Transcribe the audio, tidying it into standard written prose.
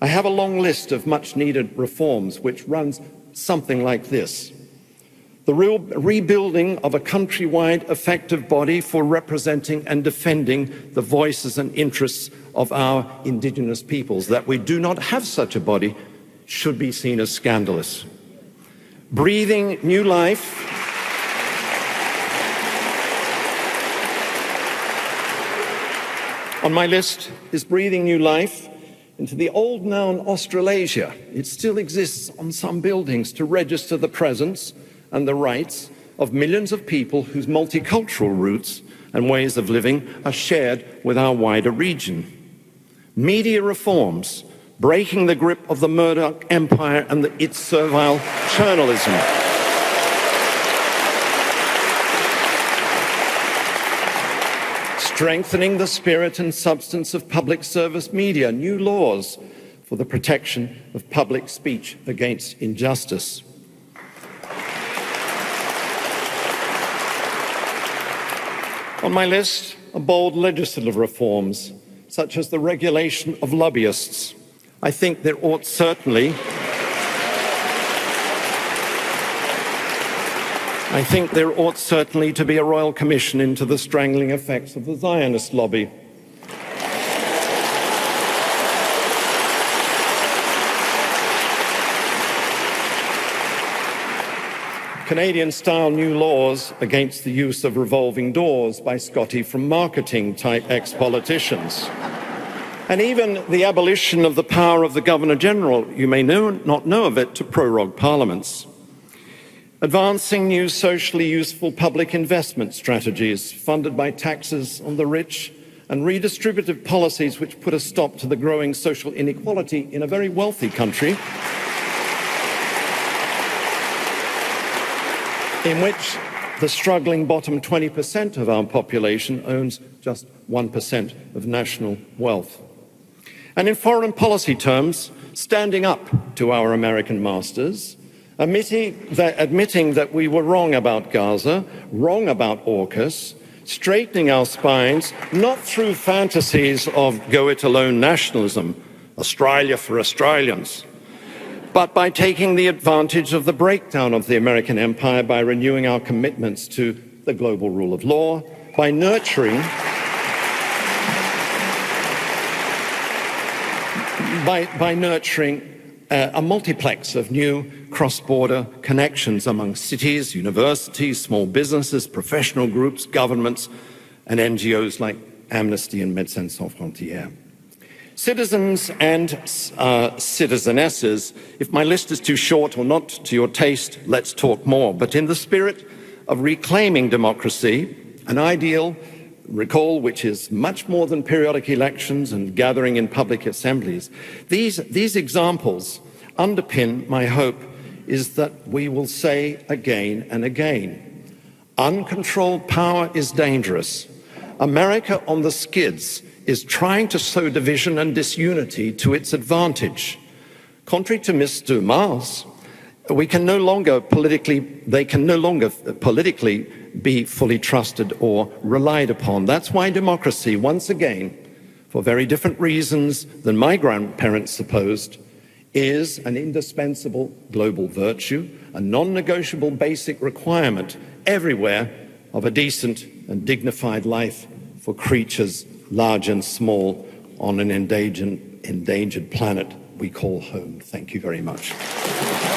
I have a long list of much-needed reforms which runs something like this. The rebuilding of a countrywide effective body for representing and defending the voices and interests of our Indigenous peoples. That we do not have such a body should be seen as scandalous. Breathing new life on my list is breathing new life into the old noun Australasia. It still exists on some buildings to register the presence and the rights of millions of people whose multicultural roots and ways of living are shared with our wider region. Media reforms, breaking the grip of the Murdoch empire and its servile journalism. Strengthening the spirit and substance of public service media, new laws for the protection of public speech against injustice. On my list are bold legislative reforms, such as the regulation of lobbyists. I think there ought certainly to be a royal commission into the strangling effects of the Zionist lobby. Canadian-style new laws against the use of revolving doors by Scotty from marketing-type ex-politicians. And even the abolition of the power of the Governor-General, you may not know of it, to prorogue parliaments. Advancing new socially useful public investment strategies funded by taxes on the rich and redistributive policies which put a stop to the growing social inequality in a very wealthy country in which the struggling bottom 20% of our population owns just 1% of national wealth. And in foreign policy terms, standing up to our American masters, admitting that we were wrong about Gaza, wrong about AUKUS, straightening our spines, not through fantasies of go-it-alone nationalism, Australia for Australians, but by taking the advantage of the breakdown of the American empire by renewing our commitments to the global rule of law, by nurturing a multiplex of new cross-border connections among cities, universities, small businesses, professional groups, governments, and NGOs like Amnesty and Médecins Sans Frontières. Citizens and citizenesses, if my list is too short or not to your taste, let's talk more. But in the spirit of reclaiming democracy, an ideal, recall, which is much more than periodic elections and gathering in public assemblies. These examples underpin my hope is that we will say again and again, uncontrolled power is dangerous. America on the skids is trying to sow division and disunity to its advantage. Contrary to Mr. Mars, they can no longer politically be fully trusted or relied upon. That's why democracy, once again, for very different reasons than my grandparents supposed, is an indispensable global virtue, a non-negotiable basic requirement everywhere of a decent and dignified life for creatures large and small on an endangered planet we call home. Thank you very much.